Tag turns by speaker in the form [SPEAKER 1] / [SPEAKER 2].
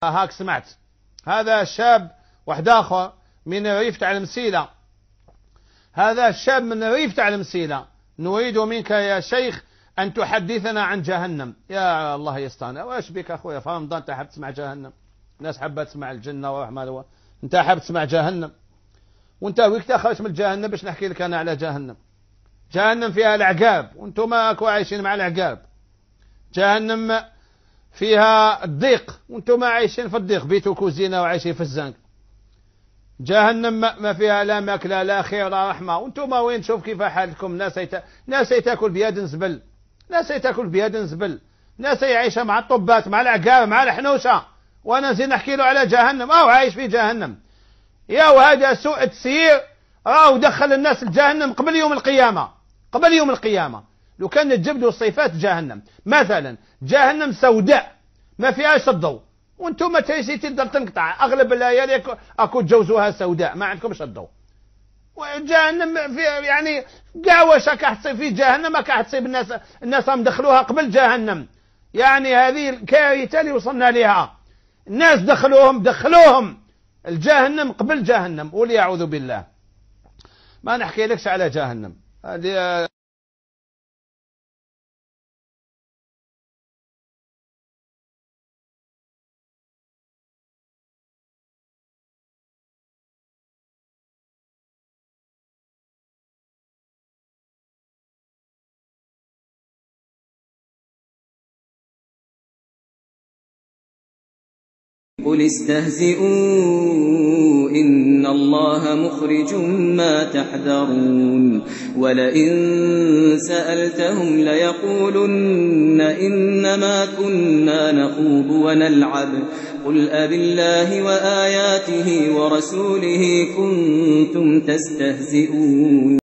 [SPEAKER 1] هاك سمعت هذا شاب واحد آخر من ريف تاع المسيلة، هذا الشاب من ريف تاع المسيلة، نريد منك يا شيخ أن تحدثنا عن جهنم. يا الله يستانا، واش بك أخويا في رمضان أنت حاب تسمع جهنم؟ الناس حابة تسمع الجنة ورحمة، أنت حاب تسمع جهنم؟ وأنت وقت خرجت من جهنم باش نحكي لك أنا على جهنم. جهنم فيها العقاب وأنتم ماكو عايشين مع العقاب. جهنم فيها الضيق وأنتم عايشين في الضيق، بيتو كوزينة وعايشين في الزنق. جهنم ما فيها لا ماكلة لا خير لا رحمة، وانتم وين تشوف كيف حالكم؟ ناس يتاكل بيد زبل، ناس يتاكل بيد زبل، ناس يعيش مع الطبات مع العقاب مع الحنوشة، وانا زين نحكي له على جهنم او عايش في جهنم. يا وهذا سوء التسيير راهو دخل الناس لجهنم قبل يوم القيامة، قبل يوم القيامة. لو كان تجيب له صفات جهنم مثلا، جهنم سوداء ما فيهاش الضوء، وانتم تيجي تقدر تنقطع اغلب الليالي اكو تجوزوها سوداء ما عندكمش الضوء. وجهنم في يعني كاع واش راك تصيب في جهنم، راك تصيب الناس راهم دخلوها قبل جهنم. يعني هذه الكارثه اللي وصلنا لها، الناس دخلوهم الجهنم قبل جهنم، وليعوذ بالله. ما نحكي لكش على جهنم هذه.
[SPEAKER 2] قل استهزئوا إن الله مخرج ما تحذرون ولئن سألتهم ليقولن إنما كنا نخوض ونلعب قل أبالله وآياته ورسوله كنتم تستهزئون.